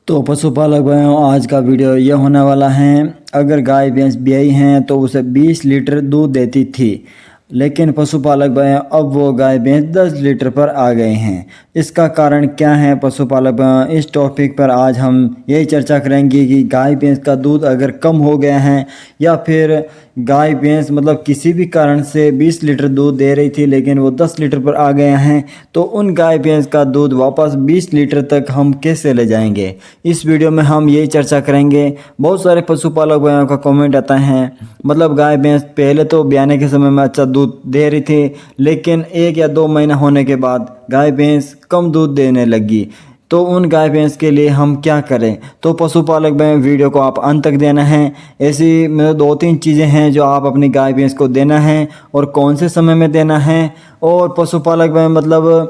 तो पशुपालक भाइयों, आज का वीडियो ये होने वाला है। अगर गाय भैंस ब्याई हैं तो उसे 20 लीटर दूध देती थी, लेकिन पशुपालक भाइयों अब वो गाय भैंस 10 लीटर पर आ गए हैं। इसका कारण क्या है पशुपालक भाइयों, इस टॉपिक पर आज हम यही चर्चा करेंगे कि गाय भैंस का दूध अगर कम हो गया है या फिर गाय भैंस किसी भी कारण से 20 लीटर दूध दे रही थी लेकिन वो 10 लीटर पर आ गए हैं, तो उन गाय भैंस का दूध वापस 20 लीटर तक हम कैसे ले जाएंगे। इस वीडियो में हम यही चर्चा करेंगे। बहुत सारे पशुपालक भाइयों का कमेंट आता है, गाय भैंस पहले तो ब्याने के समय में अच्छा दूध दे रही थी, लेकिन 1 या 2 महीना होने के बाद गाय भैंस कम दूध देने लगी, तो उन गाय भैंस के लिए हम क्या करें। तो पशुपालक भाई वीडियो को आप अंत तक देना है। ऐसी 2-3 चीज़ें हैं जो आप अपनी गाय भैंस को देना है और कौन से समय में देना है। और पशुपालक भाई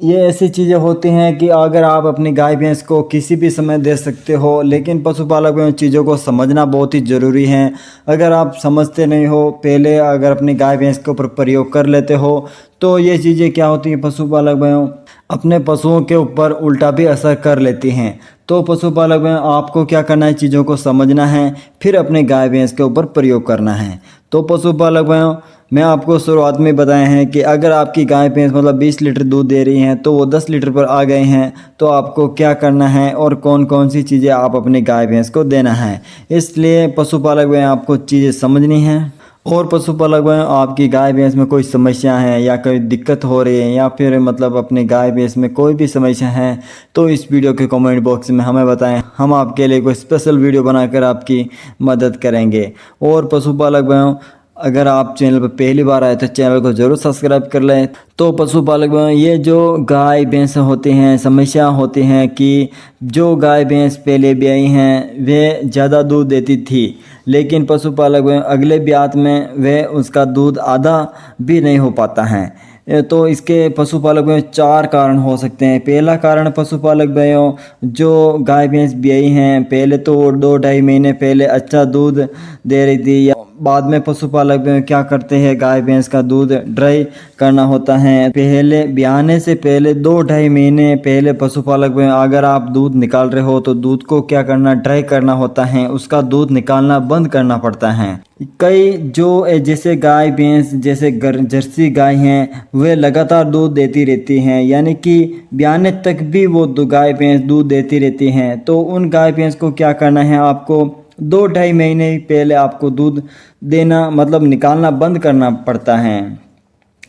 ये ऐसी चीज़ें होती हैं कि अगर आप अपनी गाय भैंस को किसी भी समय दे सकते हो, लेकिन पशुपालक में चीज़ों को समझना बहुत ही ज़रूरी है। अगर आप समझते नहीं हो, पहले अगर अपनी गाय भैंस के ऊपर प्रयोग कर लेते हो, तो ये चीज़ें क्या होती हैं पशुपालक भाइयों, अपने पशुओं के ऊपर उल्टा भी असर कर लेती हैं। तो पशुपालक में आपको क्या करना है, चीज़ों को समझना है, फिर अपने गाय भैंस के ऊपर प्रयोग करना है। तो पशुपालक भाइयों, मैं आपको शुरुआत में बताए हैं कि अगर आपकी गाय भैंस 20 लीटर दूध दे रही हैं तो वो 10 लीटर पर आ गए हैं, तो आपको क्या करना है और कौन कौन सी चीज़ें आप अपनी गाय भैंस को देना है। इसलिए पशुपालक भाई आपको चीज़ें समझनी है। और पशुपालक भाई, आपकी गाय भैंस में कोई समस्या है या कोई दिक्कत हो रही है या फिर अपनी गाय भैंस में कोई भी समस्या है, तो इस वीडियो के कमेंट बॉक्स में हमें बताएं। हम आपके लिए कोई स्पेशल वीडियो बनाकर आपकी मदद करेंगे। और पशुपालक भाइयों, अगर आप चैनल पर पहली बार आए तो चैनल को ज़रूर सब्सक्राइब कर लें। तो पशुपालक भाइयों, ये जो गाय भैंस होती हैं, समस्या होती हैं कि जो गाय भैंस पहले ब्याई हैं वे ज़्यादा दूध देती थी, लेकिन पशुपालक भाइयों अगले ब्यात में वे उसका दूध आधा भी नहीं हो पाता है। तो इसके पशुपालक भाइयों 4 कारण हो सकते हैं। पहला कारण पशुपालक भाइयों, जो गाय भैंस ब्याई हैं पहले तो 2-2.5 महीने पहले अच्छा दूध दे रही थी, या बाद में पशुपालक क्या करते हैं, गाय भैंस का दूध ड्राई करना होता है। पहले ब्याने से पहले 2-2.5 महीने पहले पशुपालक अगर आप दूध निकाल रहे हो तो दूध को क्या करना, ड्राई करना होता है, उसका दूध निकालना बंद करना पड़ता है। कई जो जैसे गाय भैंस जैसे जर्सी गाय हैं वे लगातार दूध देती रहती हैं, यानी कि ब्याने तक भी वो गाय भैंस दूध देती रहती हैं। तो उन गाय भैंस को क्या करना है, आपको 2-2.5 महीने पहले आपको दूध देना निकालना बंद करना पड़ता है।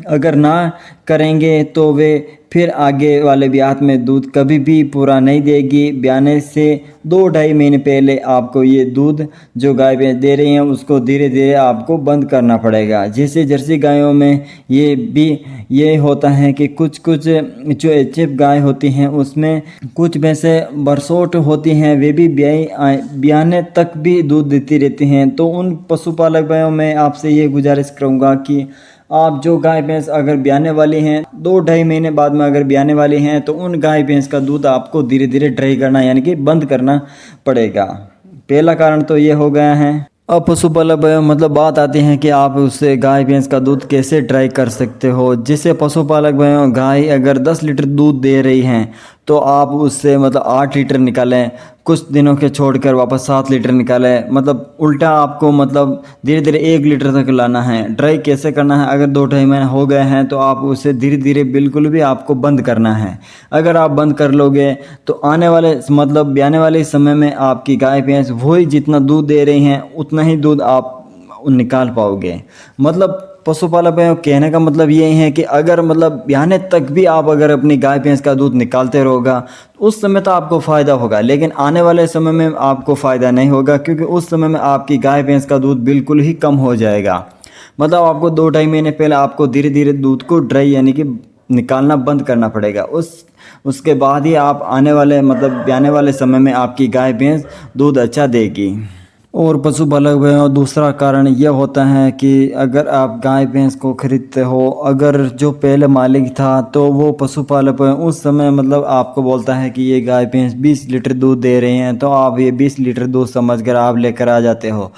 अगर ना करेंगे तो वे फिर आगे वाले ब्यात में दूध कभी भी पूरा नहीं देगी। ब्याने से 2-2.5 महीने पहले आपको ये दूध जो गाय भैंस दे रही हैं उसको धीरे धीरे आपको बंद करना पड़ेगा। जैसे जर्सी गायों में ये भी ये होता है कि कुछ जो एचएफ गाय होती हैं उसमें कुछ भैंसें बरसोट होती हैं, वे भी ब्याने तक भी दूध देती रहती हैं। तो उन पशुपालक भाइयों में आपसे ये गुजारिश करूँगा कि आप जो गाय भैंस अगर ब्याने वाली हैं 2-2.5 महीने बाद में अगर ब्याने वाली हैं, तो उन गाय भैंस का दूध आपको धीरे धीरे ड्राई करना यानी कि बंद करना पड़ेगा। पहला कारण तो ये हो गया है। अब पशुपालक बात आती है कि आप उससे गाय भैंस का दूध कैसे ड्राई कर सकते हो। जिससे पशुपालक भाइयों, गाय अगर 10 लीटर दूध दे रही हैं तो आप उससे 8 लीटर निकालें, कुछ दिनों के छोड़कर वापस 7 लीटर निकालें। उल्टा आपको धीरे धीरे 1 लीटर तक लाना है। ड्राई कैसे करना है, अगर 2-2.5 महीने हो गए हैं तो आप उसे धीरे धीरे बिल्कुल भी आपको बंद करना है। अगर आप बंद कर लोगे तो आने वाले ब्याने वाले समय में आपकी गाय भैंस वही जितना दूध दे रही हैं उतना ही दूध आप निकाल पाओगे। पशुपालक भाइयों, कहने का ये है कि अगर ब्याने तक भी आप अगर अपनी गाय भैंस का दूध निकालते रहोगा उस समय तो आपको फ़ायदा होगा, लेकिन आने वाले समय में आपको फ़ायदा नहीं होगा, क्योंकि उस समय में आपकी गाय भैंस का दूध बिल्कुल ही कम हो जाएगा। आपको 2-2.5 महीने पहले आपको धीरे धीरे दूध को ड्राई यानी कि निकालना बंद करना पड़ेगा। उसके बाद ही आप आने वाले ब्याने वाले समय में आपकी गाय भैंस दूध अच्छा देगी। और पशुपालक भाइयों, दूसरा कारण यह होता है कि अगर आप गाय भैंस को खरीदते हो, अगर जो पहले मालिक था तो वो पशुपालक उस समय आपको बोलता है कि ये गाय भैंस 20 लीटर दूध दे रहे हैं, तो आप ये 20 लीटर दूध समझकर आप लेकर आ जाते हो।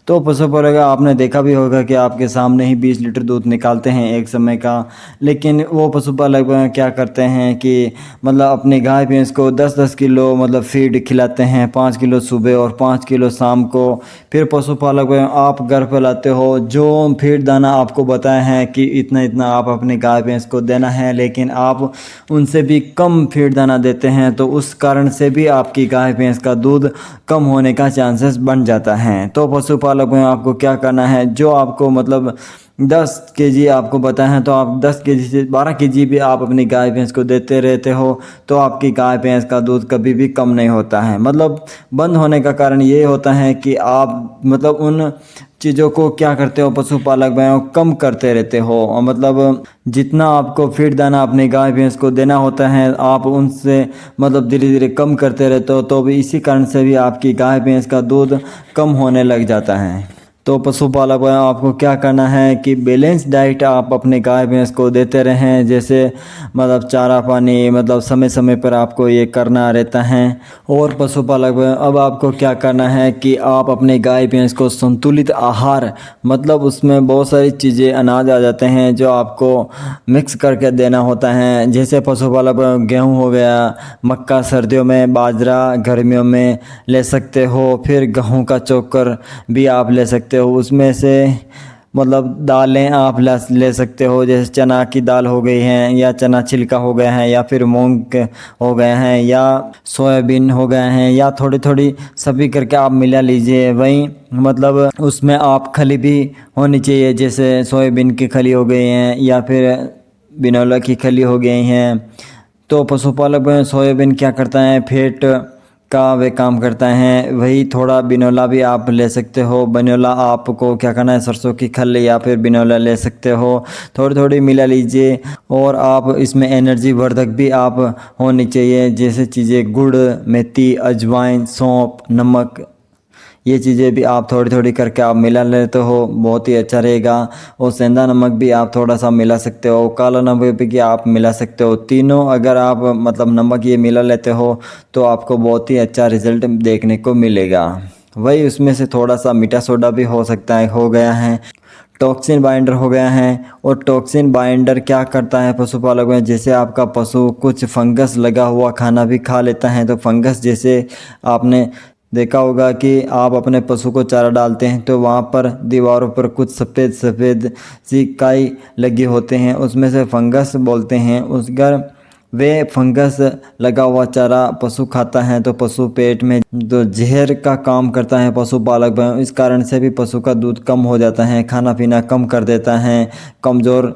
तो पशुपालक आपने देखा भी होगा कि आपके सामने ही 20 लीटर दूध निकालते हैं एक समय का, लेकिन वो पशुपालक क्या करते हैं कि मतलब अपनी गाय भैंस को 10-10 किलो मतलब फीड खिलाते हैं, 5 किलो सुबह और 5 किलो शाम को। फिर पशुपालक आप घर पर लाते हो, जो फीड दाना आपको बताया है कि इतना इतना आप अपनी गाय भैंस को देना है, लेकिन आप उनसे भी कम फीड दाना देते हैं, तो उस कारण से भी आपकी गाय भैंस का दूध कम होने का चांसेस बन जाता है। तो पशुपालक में आपको क्या करना है, जो आपको मतलब 10 केजी आपको बताया है, तो आप 10 केजी से 12 केजी भी आप अपनी गाय भैंस को देते रहते हो, तो आपकी गाय भैंस का दूध कभी भी कम नहीं होता है। मतलब बंद होने का कारण ये होता है कि आप मतलब उन चीज़ों को क्या करते हो, पशुपालक भाइयों कम करते रहते हो। और मतलब जितना आपको फीड दाना अपनी गाय भैंस को देना होता है, आप उनसे मतलब धीरे धीरे कम करते रहते हो, तो भी इसी कारण से भी आपकी गाय भैंस का दूध कम होने लग जाता है। तो पशुपालक आपको क्या करना है कि बैलेंस डाइट आप अपने गाय भैंस को देते रहें, जैसे मतलब चारा पानी मतलब समय समय पर आपको ये करना रहता है। और पशुपालक अब आपको क्या करना है कि आप अपने गाय भैंस को संतुलित आहार, मतलब उसमें बहुत सारी चीज़ें अनाज आ जाते हैं जो आपको मिक्स करके देना होता है। जैसे पशुपालक गेहूँ हो गया, मक्का सर्दियों में, बाजरा गर्मियों में ले सकते हो, फिर गेहूँ का चोकर भी आप ले सकते हो। उसमें से मतलब दालें आप ले सकते हो, जैसे चना की दाल हो गई हैं, या चना छिलका हो गया है, या फिर मूंग हो गए हैं, या सोयाबीन हो गए हैं, या थोड़ी थोड़ी सभी करके आप मिला लीजिए। वहीं मतलब उसमें आप खली भी होनी चाहिए, जैसे सोयाबीन की खली हो गई हैं, या फिर बिनौला की खली हो गई हैं। तो पशुपालक सोयाबीन क्या करता है, फैट का वे काम करता है। वही थोड़ा बिनौला भी आप ले सकते हो। बिनौला आपको क्या करना है, सरसों की खल या फिर बिनौला ले सकते हो, थोड़ी थोड़ी मिला लीजिए। और आप इसमें एनर्जी वर्धक भी आप होनी चाहिए, जैसे चीज़ें गुड़, मेथी, अजवाइन, सौंफ, नमक, ये चीज़ें भी आप थोड़ी थोड़ी करके आप मिला लेते हो, बहुत ही अच्छा रहेगा। और सेंधा नमक भी आप थोड़ा सा मिला सकते हो, काला नमक भी आप मिला सकते हो। तीनों अगर आप मतलब नमक ये मिला लेते हो तो आपको बहुत ही अच्छा रिजल्ट देखने को मिलेगा। वही उसमें से थोड़ा सा मीठा सोडा भी हो सकता है, हो गया है। टॉक्सिन बाइंडर हो गया है। और टॉक्सिन बाइंडर क्या करता है पशुपालक में, जैसे आपका पशु कुछ फंगस लगा हुआ खाना भी खा लेता है, तो फंगस जैसे आपने देखा होगा कि आप अपने पशु को चारा डालते हैं तो वहाँ पर दीवारों पर कुछ सफ़ेद सफ़ेद सी काई लगी होते हैं, उसमें से फंगस बोलते हैं। उसका वे फंगस लगा हुआ चारा पशु खाता है तो पशु पेट में जो जहर का काम करता है पशुपालक, इस कारण से भी पशु का दूध कम हो जाता है, खाना पीना कम कर देता है, कमज़ोर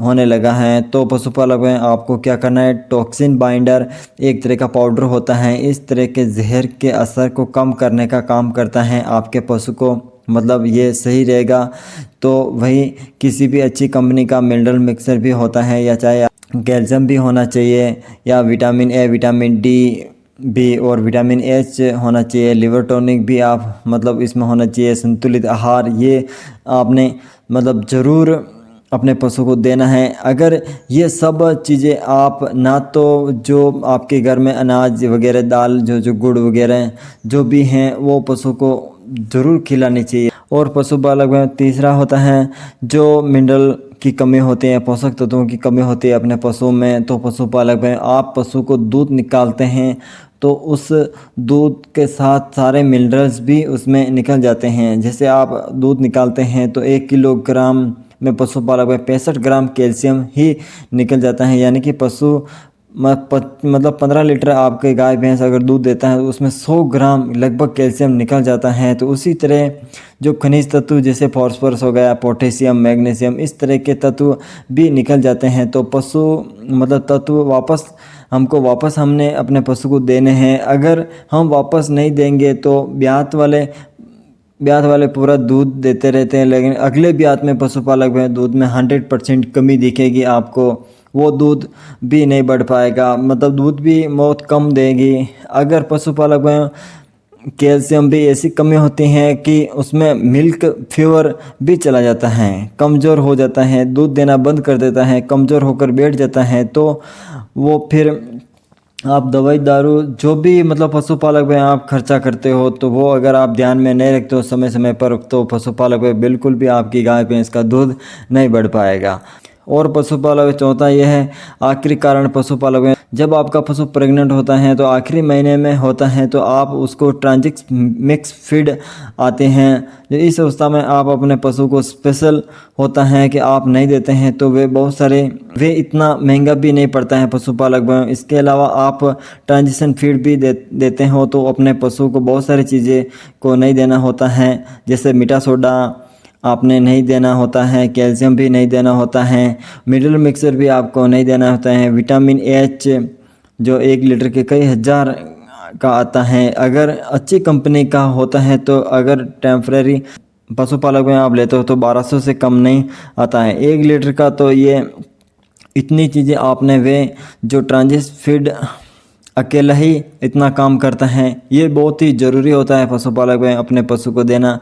होने लगा है। तो पशुपालक में आपको क्या करना है, टॉक्सिन बाइंडर एक तरह का पाउडर होता है, इस तरह के जहर के असर को कम करने का काम करता है आपके पशु को, मतलब ये सही रहेगा। तो वही किसी भी अच्छी कंपनी का मिनरल मिक्सर भी होता है, या चाहे कैल्शियम भी होना चाहिए, या विटामिन ए, विटामिन डी भी और विटामिन एच होना चाहिए। लिवर टॉनिक भी आप मतलब इसमें होना चाहिए। संतुलित आहार ये आपने मतलब ज़रूर अपने पशु को देना है। अगर ये सब चीज़ें आप ना, तो जो आपके घर में अनाज वगैरह, दाल, जो गुड़ वगैरह जो भी हैं वो पशु को ज़रूर खिलानी चाहिए। और पशुपालक में तीसरा होता है जो मिनरल की कमी होती है, पोषक तत्वों की कमी होती है अपने पशु में। तो पशुपालक में आप पशु को दूध निकालते हैं तो उस दूध के साथ सारे मिनरल्स भी उसमें निकल जाते हैं। जैसे आप दूध निकालते हैं तो 1 किलोग्राम में पशुपालक में 65 ग्राम कैल्शियम ही निकल जाता है, यानी कि पशु मतलब 15 लीटर आपके गाय भैंस अगर दूध देता है तो उसमें 100 ग्राम लगभग कैल्शियम निकल जाता है। तो उसी तरह जो खनिज तत्व जैसे फॉस्फोरस हो गया, पोटेशियम, मैग्नीशियम, इस तरह के तत्व भी निकल जाते हैं। तो पशु मतलब तत्व वापस हमने अपने पशु को देने हैं। अगर हम वापस नहीं देंगे तो ब्यात वाले पूरा दूध देते रहते हैं, लेकिन अगले ब्यात में पशुपालक में दूध में 100% कमी दिखेगी आपको, वो दूध भी नहीं बढ़ पाएगा, मतलब दूध भी बहुत कम देगी। अगर पशुपालक में कैल्शियम भी ऐसी कमी होती है कि उसमें मिल्क फीवर भी चला जाता है, कमज़ोर हो जाता है, दूध देना बंद कर देता है, कमज़ोर होकर बैठ जाता है, तो वो फिर आप दवाई दारू जो भी मतलब पशुपालक में आप खर्चा करते हो, तो वो अगर आप ध्यान में नहीं रखते हो समय समय पर, तो पशुपालक में बिल्कुल भी आपकी गाय भैंस का दूध नहीं बढ़ पाएगा। और पशुपालक चौथा यह है, आखिरी कारण पशुपालक में, जब आपका पशु प्रेग्नेंट होता है तो आखिरी महीने में होता है, तो आप उसको ट्रांजिक्स मिक्स फीड आते हैं, जो इस अवस्था में आप अपने पशु को स्पेशल होता है कि आप नहीं देते हैं, तो वे इतना महंगा भी नहीं पड़ता है पशुपालक में। इसके अलावा आप ट्रांजिशन फीड भी देते हो, तो अपने पशु को बहुत सारी चीज़ें को नहीं देना होता है, जैसे मीठा सोडा आपने नहीं देना होता है, कैल्शियम भी नहीं देना होता है, मिनरल मिक्सर भी आपको नहीं देना होता है, विटामिन एच जो 1 लीटर के कई हज़ार का आता है, अगर अच्छी कंपनी का होता है, तो अगर टेम्परेरी पशुपालक में आप लेते हो तो 1200 से कम नहीं आता है 1 लीटर का। तो ये इतनी चीज़ें आपने वे जो ट्रांजिट फीड अकेला ही इतना काम करता है, ये बहुत ही ज़रूरी होता है पशुपालक में अपने पशु को देना।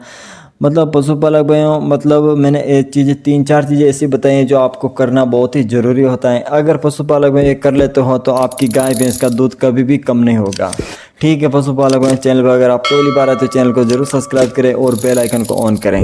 मतलब पशुपालक भाइयों, मतलब मैंने एक चीज़ें 3-4 चीज़ें ऐसी बताई हैं जो आपको करना बहुत ही ज़रूरी होता है। अगर पशुपालक में ये कर लेते हो तो आपकी गाय भैंस का दूध कभी भी कम नहीं होगा। ठीक है पशुपालक भाई, चैनल पर अगर आप पहली बार आए तो चैनल को ज़रूर सब्सक्राइब करें और बेल आइकन को ऑन करें।